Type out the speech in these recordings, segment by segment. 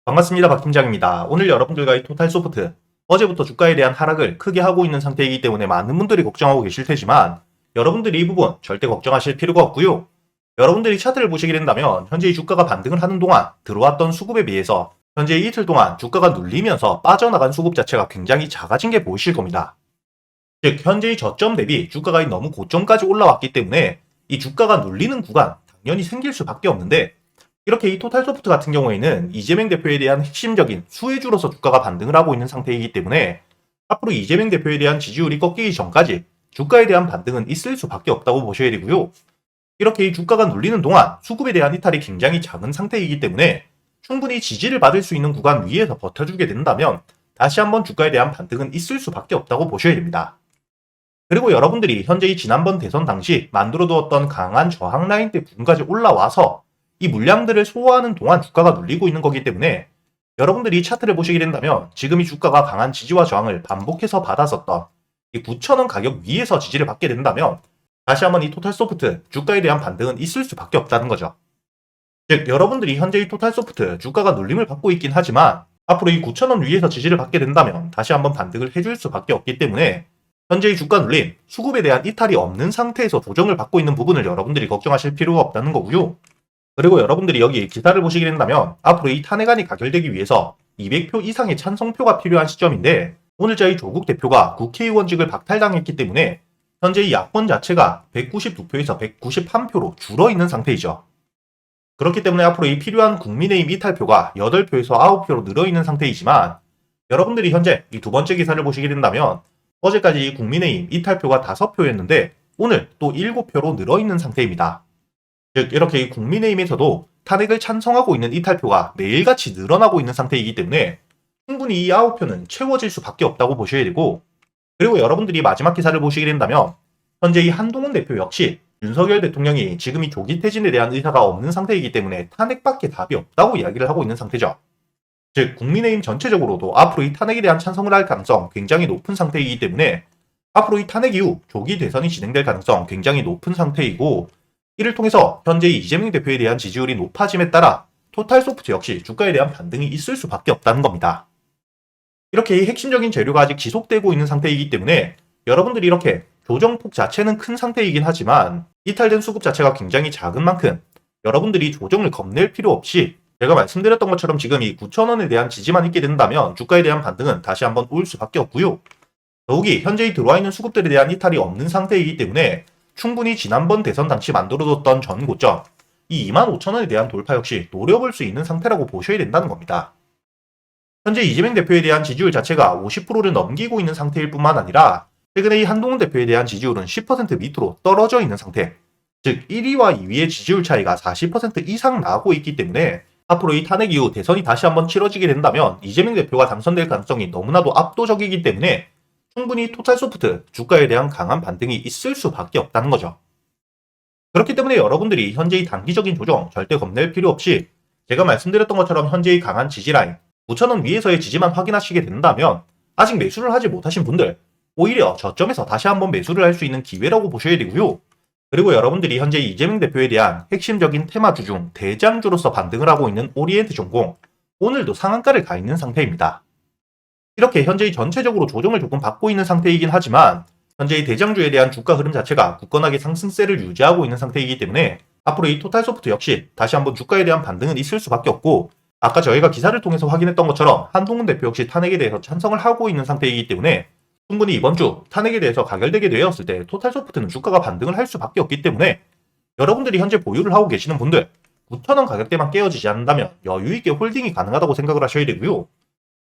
반갑습니다. 박 팀장입니다. 오늘 여러분들과의 토탈소프트, 어제부터 주가에 대한 하락을 크게 하고 있는 상태이기 때문에 많은 분들이 걱정하고 계실 테지만 여러분들이 이 부분 절대 걱정하실 필요가 없고요. 여러분들이 차트를 보시게 된다면 현재 이 주가가 반등을 하는 동안 들어왔던 수급에 비해서 현재 이틀 동안 주가가 눌리면서 빠져나간 수급 자체가 굉장히 작아진 게 보이실 겁니다. 즉 현재의 저점 대비 주가가 너무 고점까지 올라왔기 때문에 이 주가가 눌리는 구간 당연히 생길 수밖에 없는데, 이렇게 이 토탈소프트 같은 경우에는 이재명 대표에 대한 핵심적인 수혜주로서 주가가 반등을 하고 있는 상태이기 때문에 앞으로 이재명 대표에 대한 지지율이 꺾이기 전까지 주가에 대한 반등은 있을 수밖에 없다고 보셔야 되고요. 이렇게 이 주가가 눌리는 동안 수급에 대한 이탈이 굉장히 작은 상태이기 때문에 충분히 지지를 받을 수 있는 구간 위에서 버텨주게 된다면 다시 한번 주가에 대한 반등은 있을 수밖에 없다고 보셔야 됩니다. 그리고 여러분들이 현재 이 지난번 대선 당시 만들어두었던 강한 저항 라인대 부분까지 올라와서 이 물량들을 소화하는 동안 주가가 눌리고 있는 거기 때문에 여러분들이 이 차트를 보시게 된다면 지금 이 주가가 강한 지지와 저항을 반복해서 받았었던 이 9,000원 가격 위에서 지지를 받게 된다면 다시 한번 이 토탈소프트 주가에 대한 반등은 있을 수밖에 없다는 거죠. 즉 여러분들이 현재 이 토탈소프트 주가가 눌림을 받고 있긴 하지만 앞으로 이 9,000원 위에서 지지를 받게 된다면 다시 한번 반등을 해줄 수밖에 없기 때문에 현재 이 주가 눌림, 수급에 대한 이탈이 없는 상태에서 조정을 받고 있는 부분을 여러분들이 걱정하실 필요가 없다는 거고요. 그리고 여러분들이 여기 기사를 보시게 된다면 앞으로 이 탄핵안이 가결되기 위해서 200표 이상의 찬성표가 필요한 시점인데 오늘자 이 조국 대표가 국회의원직을 박탈당했기 때문에 현재 이 야권 자체가 192표에서 193표로 줄어있는 상태이죠. 그렇기 때문에 앞으로 이 필요한 국민의힘 이탈표가 8표에서 9표로 늘어있는 상태이지만 여러분들이 현재 이 두 번째 기사를 보시게 된다면 어제까지 이 국민의힘 이탈표가 5표였는데 오늘 또 7표로 늘어있는 상태입니다. 즉 이렇게 이 국민의힘에서도 탄핵을 찬성하고 있는 이탈표가 매일같이 늘어나고 있는 상태이기 때문에 충분히 이 9표는 채워질 수밖에 없다고 보셔야 되고, 그리고 여러분들이 마지막 기사를 보시게 된다면 현재 이 한동훈 대표 역시 윤석열 대통령이 지금 이 조기 퇴진에 대한 의사가 없는 상태이기 때문에 탄핵밖에 답이 없다고 이야기를 하고 있는 상태죠. 즉 국민의힘 전체적으로도 앞으로 이 탄핵에 대한 찬성을 할 가능성 굉장히 높은 상태이기 때문에 앞으로 이 탄핵 이후 조기 대선이 진행될 가능성 굉장히 높은 상태이고, 이를 통해서 현재 이재명 대표에 대한 지지율이 높아짐에 따라 토탈소프트 역시 주가에 대한 반등이 있을 수밖에 없다는 겁니다. 이렇게 이 핵심적인 재료가 아직 지속되고 있는 상태이기 때문에 여러분들이 이렇게 조정폭 자체는 큰 상태이긴 하지만 이탈된 수급 자체가 굉장히 작은 만큼 여러분들이 조정을 겁낼 필요 없이 제가 말씀드렸던 것처럼 지금 이 9,000원에 대한 지지만 있게 된다면 주가에 대한 반등은 다시 한번 올 수밖에 없고요. 더욱이 현재 들어와 있는 수급들에 대한 이탈이 없는 상태이기 때문에 충분히 지난번 대선 당시 만들어뒀던 전 고점 이 25,000원에 대한 돌파 역시 노려볼 수 있는 상태라고 보셔야 된다는 겁니다. 현재 이재명 대표에 대한 지지율 자체가 50%를 넘기고 있는 상태일 뿐만 아니라 최근에 이 한동훈 대표에 대한 지지율은 10% 밑으로 떨어져 있는 상태, 즉 1위와 2위의 지지율 차이가 40% 이상 나고 있기 때문에 앞으로 이 탄핵 이후 대선이 다시 한번 치러지게 된다면 이재명 대표가 당선될 가능성이 너무나도 압도적이기 때문에 충분히 토탈소프트 주가에 대한 강한 반등이 있을 수밖에 없다는 거죠. 그렇기 때문에 여러분들이 현재의 단기적인 조정 절대 겁낼 필요 없이 제가 말씀드렸던 것처럼 현재의 강한 지지라인 9,000원 위에서의 지지만 확인하시게 된다면 아직 매수를 하지 못하신 분들 오히려 저점에서 다시 한번 매수를 할 수 있는 기회라고 보셔야 되고요. 그리고 여러분들이 현재 이재명 대표에 대한 핵심적인 테마주 중 대장주로서 반등을 하고 있는 오리엔트 전공 오늘도 상한가를 가 있는 상태입니다. 이렇게 현재의 전체적으로 조정을 조금 받고 있는 상태이긴 하지만 현재의 대장주에 대한 주가 흐름 자체가 굳건하게 상승세를 유지하고 있는 상태이기 때문에 앞으로 이 토탈소프트 역시 다시 한번 주가에 대한 반등은 있을 수밖에 없고, 아까 저희가 기사를 통해서 확인했던 것처럼 한동훈 대표 역시 탄핵에 대해서 찬성을 하고 있는 상태이기 때문에 충분히 이번 주 탄핵에 대해서 가결되게 되었을 때 토탈소프트는 주가가 반등을 할 수밖에 없기 때문에 여러분들이 현재 보유를 하고 계시는 분들 9,000원 가격대만 깨어지지 않는다면 여유있게 홀딩이 가능하다고 생각을 하셔야 되고요.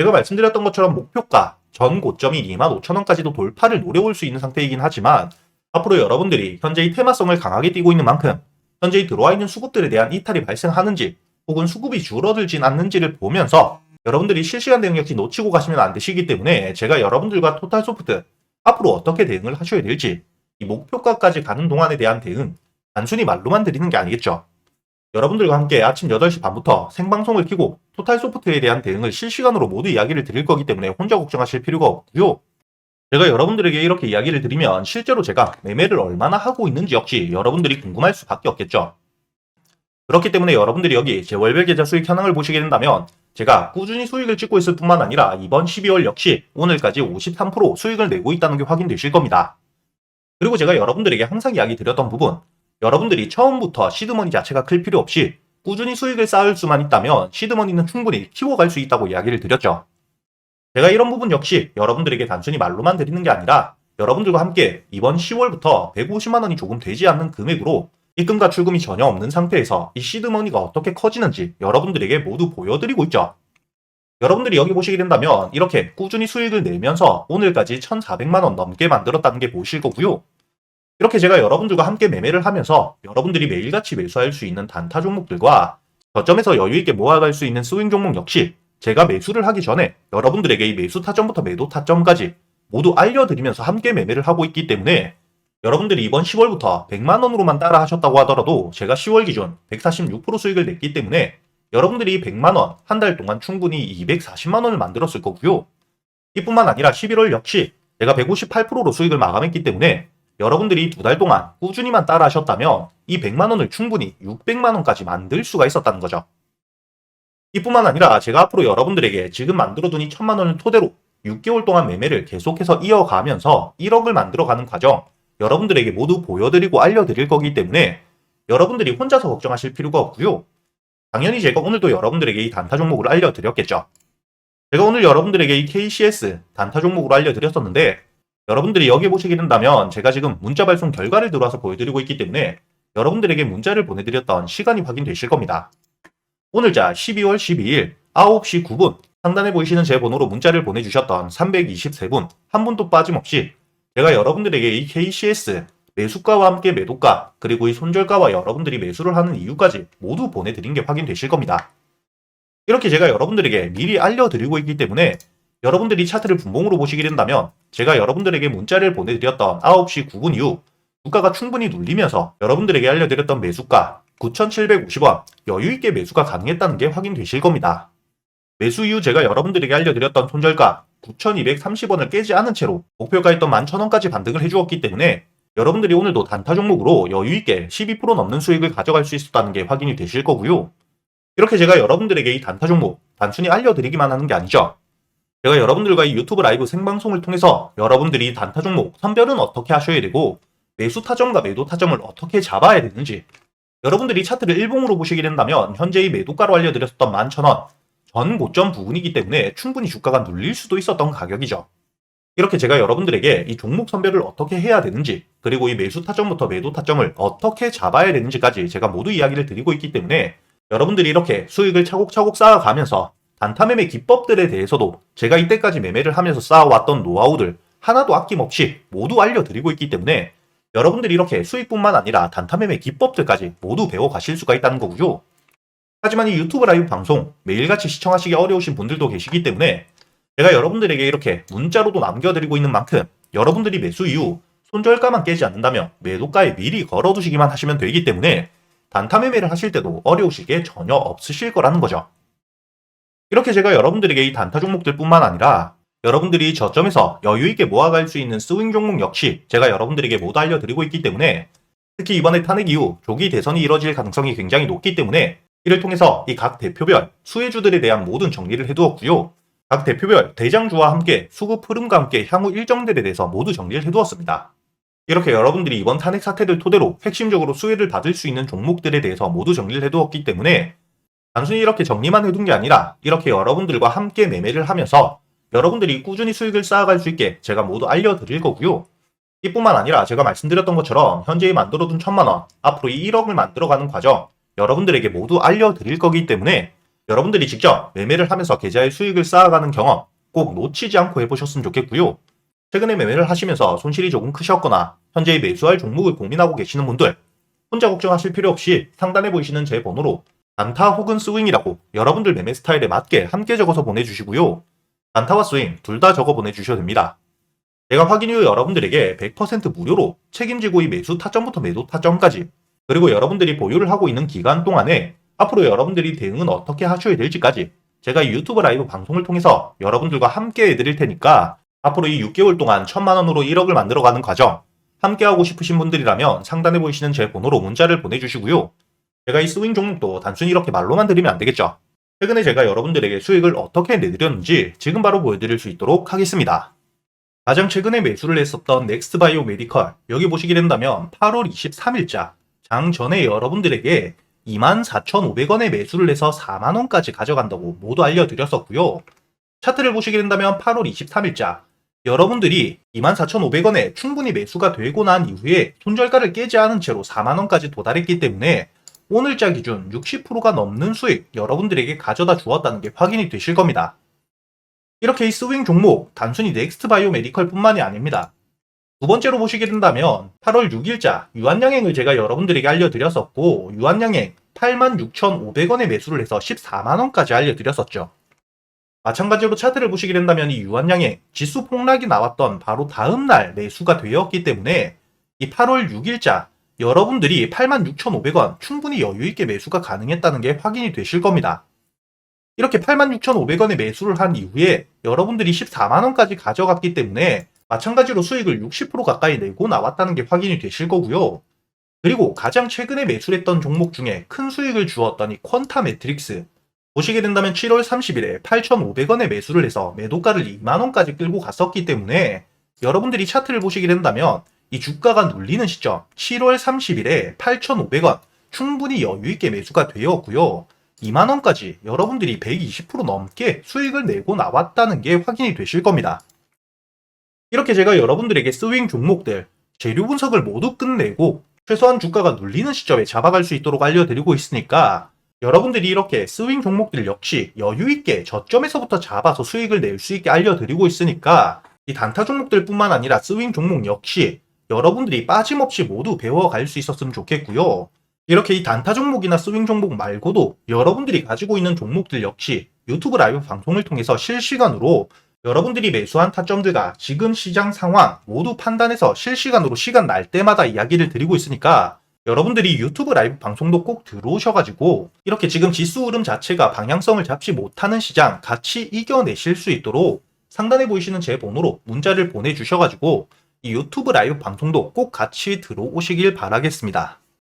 제가 말씀드렸던 것처럼 목표가 전 고점인 25,000원까지도 돌파를 노려볼 수 있는 상태이긴 하지만 앞으로 여러분들이 현재의 테마성을 강하게 띄고 있는 만큼 현재의 들어와 있는 수급들에 대한 이탈이 발생하는지 혹은 수급이 줄어들진 않는지를 보면서 여러분들이 실시간 대응 역시 놓치고 가시면 안 되시기 때문에 제가 여러분들과 토탈소프트 앞으로 어떻게 대응을 하셔야 될지 이 목표가까지 가는 동안에 대한 대응 단순히 말로만 드리는 게 아니겠죠. 여러분들과 함께 아침 8시 반부터 생방송을 켜고 토탈소프트에 대한 대응을 실시간으로 모두 이야기를 드릴 거기 때문에 혼자 걱정하실 필요가 없고요. 제가 여러분들에게 이렇게 이야기를 드리면 실제로 제가 매매를 얼마나 하고 있는지 역시 여러분들이 궁금할 수밖에 없겠죠. 그렇기 때문에 여러분들이 여기 제 월별 계좌 수익 현황을 보시게 된다면 제가 꾸준히 수익을 찍고 있을 뿐만 아니라 이번 12월 역시 오늘까지 53% 수익을 내고 있다는 게 확인되실 겁니다. 그리고 제가 여러분들에게 항상 이야기 드렸던 부분, 여러분들이 처음부터 시드머니 자체가 클 필요 없이 꾸준히 수익을 쌓을 수만 있다면 시드머니는 충분히 키워갈 수 있다고 이야기를 드렸죠. 제가 이런 부분 역시 여러분들에게 단순히 말로만 드리는 게 아니라 여러분들과 함께 이번 10월부터 150만 원이 조금 되지 않는 금액으로 입금과 출금이 전혀 없는 상태에서 이 시드머니가 어떻게 커지는지 여러분들에게 모두 보여드리고 있죠. 여러분들이 여기 보시게 된다면 이렇게 꾸준히 수익을 내면서 오늘까지 1,400만 원 넘게 만들었다는 게 보이실 거고요. 이렇게 제가 여러분들과 함께 매매를 하면서 여러분들이 매일같이 매수할 수 있는 단타 종목들과 저점에서 여유있게 모아갈 수 있는 스윙 종목 역시 제가 매수를 하기 전에 여러분들에게 이 매수 타점부터 매도 타점까지 모두 알려드리면서 함께 매매를 하고 있기 때문에 여러분들이 이번 10월부터 100만 원으로만 따라 하셨다고 하더라도 제가 10월 기준 146% 수익을 냈기 때문에 여러분들이 100만 원, 한 달 동안 충분히 240만 원을 만들었을 거고요. 이뿐만 아니라 11월 역시 제가 158%로 수익을 마감했기 때문에 여러분들이 두 달 동안 꾸준히만 따라 하셨다면 이 100만 원을 충분히 600만 원까지 만들 수가 있었다는 거죠. 이뿐만 아니라 제가 앞으로 여러분들에게 지금 만들어둔 이 1,000만 원을 토대로 6개월 동안 매매를 계속해서 이어가면서 1억을 만들어가는 과정 여러분들에게 모두 보여드리고 알려드릴 거기 때문에 여러분들이 혼자서 걱정하실 필요가 없고요. 당연히 제가 오늘도 여러분들에게 이 단타 종목을 알려드렸겠죠. 제가 오늘 여러분들에게 이 KCS 단타 종목으로 알려드렸었는데 여러분들이 여기 보시게 된다면 제가 지금 문자 발송 결과를 들어와서 보여드리고 있기 때문에 여러분들에게 문자를 보내드렸던 시간이 확인되실 겁니다. 오늘자 12월 12일 9시 9분 상단에 보이시는 제 번호로 문자를 보내주셨던 323분 한 분도 빠짐없이 제가 여러분들에게 이 KCS 매수가와 함께 매도가 그리고 이 손절가와 여러분들이 매수를 하는 이유까지 모두 보내드린 게 확인되실 겁니다. 이렇게 제가 여러분들에게 미리 알려드리고 있기 때문에 여러분들이 차트를 분봉으로 보시게 된다면 제가 여러분들에게 문자를 보내드렸던 9시 9분 이후 주가가 충분히 눌리면서 여러분들에게 알려드렸던 매수가 9,750원 여유있게 매수가 가능했다는 게 확인되실 겁니다. 매수 이후 제가 여러분들에게 알려드렸던 손절가 9,230원을 깨지 않은 채로 목표가였던 11,000원까지 반등을 해주었기 때문에 여러분들이 오늘도 단타 종목으로 여유있게 12% 넘는 수익을 가져갈 수 있었다는 게 확인이 되실 거고요. 이렇게 제가 여러분들에게 이 단타 종목 단순히 알려드리기만 하는 게 아니죠. 제가 여러분들과 이 유튜브 라이브 생방송을 통해서 여러분들이 단타 종목 선별은 어떻게 하셔야 되고 매수 타점과 매도 타점을 어떻게 잡아야 되는지 여러분들이 차트를 일봉으로 보시게 된다면 현재 이 매도가로 알려드렸었던 11,000원 전 고점 부분이기 때문에 충분히 주가가 눌릴 수도 있었던 가격이죠. 이렇게 제가 여러분들에게 이 종목 선별을 어떻게 해야 되는지 그리고 이 매수 타점부터 매도 타점을 어떻게 잡아야 되는지까지 제가 모두 이야기를 드리고 있기 때문에 여러분들이 이렇게 수익을 차곡차곡 쌓아가면서 단타 매매 기법들에 대해서도 제가 이때까지 매매를 하면서 쌓아왔던 노하우들 하나도 아낌없이 모두 알려드리고 있기 때문에 여러분들이 이렇게 수익뿐만 아니라 단타 매매 기법들까지 모두 배워가실 수가 있다는 거고요. 하지만 이 유튜브 라이브 방송 매일같이 시청하시기 어려우신 분들도 계시기 때문에 제가 여러분들에게 이렇게 문자로도 남겨드리고 있는 만큼 여러분들이 매수 이후 손절가만 깨지 않는다면 매도가에 미리 걸어두시기만 하시면 되기 때문에 단타 매매를 하실 때도 어려우실 게 전혀 없으실 거라는 거죠. 이렇게 제가 여러분들에게 이 단타 종목들 뿐만 아니라 여러분들이 저점에서 여유있게 모아갈 수 있는 스윙 종목 역시 제가 여러분들에게 모두 알려드리고 있기 때문에 특히 이번에 탄핵 이후 조기 대선이 이뤄질 가능성이 굉장히 높기 때문에 이를 통해서 이 각 대표별 수혜주들에 대한 모든 정리를 해두었고요. 각 대표별 대장주와 함께 수급 흐름과 함께 향후 일정들에 대해서 모두 정리를 해두었습니다. 이렇게 여러분들이 이번 탄핵 사태를 토대로 핵심적으로 수혜를 받을 수 있는 종목들에 대해서 모두 정리를 해두었기 때문에 단순히 이렇게 정리만 해둔 게 아니라 이렇게 여러분들과 함께 매매를 하면서 여러분들이 꾸준히 수익을 쌓아갈 수 있게 제가 모두 알려드릴 거고요. 이뿐만 아니라 제가 말씀드렸던 것처럼 현재 만들어둔 1,000만 원, 앞으로 이 1억을 만들어가는 과정 여러분들에게 모두 알려드릴 거기 때문에 여러분들이 직접 매매를 하면서 계좌의 수익을 쌓아가는 경험 꼭 놓치지 않고 해보셨으면 좋겠고요. 최근에 매매를 하시면서 손실이 조금 크셨거나 현재 매수할 종목을 고민하고 계시는 분들 혼자 걱정하실 필요 없이 상단에 보이시는 제 번호로 단타 혹은 스윙이라고 여러분들 매매 스타일에 맞게 함께 적어서 보내주시고요. 단타와 스윙 둘 다 적어 보내주셔도 됩니다. 제가 확인 후 여러분들에게 100% 무료로 책임지고 이 매수 타점부터 매도 타점까지 그리고 여러분들이 보유를 하고 있는 기간 동안에 앞으로 여러분들이 대응은 어떻게 하셔야 될지까지 제가 이 유튜브 라이브 방송을 통해서 여러분들과 함께 해드릴 테니까 앞으로 이 6개월 동안 1,000만 원으로 1억을 만들어가는 과정 함께하고 싶으신 분들이라면 상단에 보이시는 제 번호로 문자를 보내주시고요. 제가 이 스윙 종목도 단순히 이렇게 말로만 드리면 안 되겠죠. 최근에 제가 여러분들에게 수익을 어떻게 내드렸는지 지금 바로 보여드릴 수 있도록 하겠습니다. 가장 최근에 매수를 했었던 넥스트바이오 메디컬, 여기 보시게 된다면 8월 23일자 장 전에 여러분들에게 24,500원에 매수를 해서 4만원까지 가져간다고 모두 알려드렸었고요. 차트를 보시게 된다면 8월 23일자 여러분들이 24,500원에 충분히 매수가 되고 난 이후에 손절가를 깨지 않은 채로 4만원까지 도달했기 때문에 오늘자 기준 60%가 넘는 수익 여러분들에게 가져다 주었다는 게 확인이 되실 겁니다. 이렇게 이 스윙 종목 단순히 넥스트바이오 메디컬 뿐만이 아닙니다. 두 번째로 보시게 된다면 8월 6일자 유한양행을 제가 여러분들에게 알려드렸었고, 유한양행 86,500원에 매수를 해서 14만원까지 알려드렸었죠. 마찬가지로 차트를 보시게 된다면 이 유한양행 지수 폭락이 나왔던 바로 다음날 매수가 되었기 때문에 이 8월 6일자 여러분들이 86,500원 충분히 여유있게 매수가 가능했다는 게 확인이 되실 겁니다. 이렇게 86,500원에 매수를 한 이후에 여러분들이 14만원까지 가져갔기 때문에 마찬가지로 수익을 60% 가까이 내고 나왔다는 게 확인이 되실 거고요. 그리고 가장 최근에 매수했던 종목 중에 큰 수익을 주었던 이 퀀타 매트릭스, 보시게 된다면 7월 30일에 8,500원에 매수를 해서 매도가를 2만원까지 끌고 갔었기 때문에 여러분들이 차트를 보시게 된다면 이 주가가 눌리는 시점 7월 30일에 8,500원 충분히 여유있게 매수가 되었고요. 2만원까지 여러분들이 120% 넘게 수익을 내고 나왔다는 게 확인이 되실 겁니다. 이렇게 제가 여러분들에게 스윙 종목들 재료 분석을 모두 끝내고 최소한 주가가 눌리는 시점에 잡아갈 수 있도록 알려드리고 있으니까 여러분들이 이렇게 스윙 종목들 역시 여유있게 저점에서부터 잡아서 수익을 낼 수 있게 알려드리고 있으니까 이 단타 종목들 뿐만 아니라 스윙 종목 역시 여러분들이 빠짐없이 모두 배워갈 수 있었으면 좋겠고요. 이렇게 이 단타 종목이나 스윙 종목 말고도 여러분들이 가지고 있는 종목들 역시 유튜브 라이브 방송을 통해서 실시간으로 여러분들이 매수한 타점들과 지금 시장 상황 모두 판단해서 실시간으로 시간 날 때마다 이야기를 드리고 있으니까 여러분들이 유튜브 라이브 방송도 꼭 들어오셔가지고 이렇게 지금 지수 흐름 자체가 방향성을 잡지 못하는 시장 같이 이겨내실 수 있도록 상단에 보이시는 제 번호로 문자를 보내주셔가지고 이 유튜브 라이브 방송도 꼭 같이 들어오시길 바라겠습니다.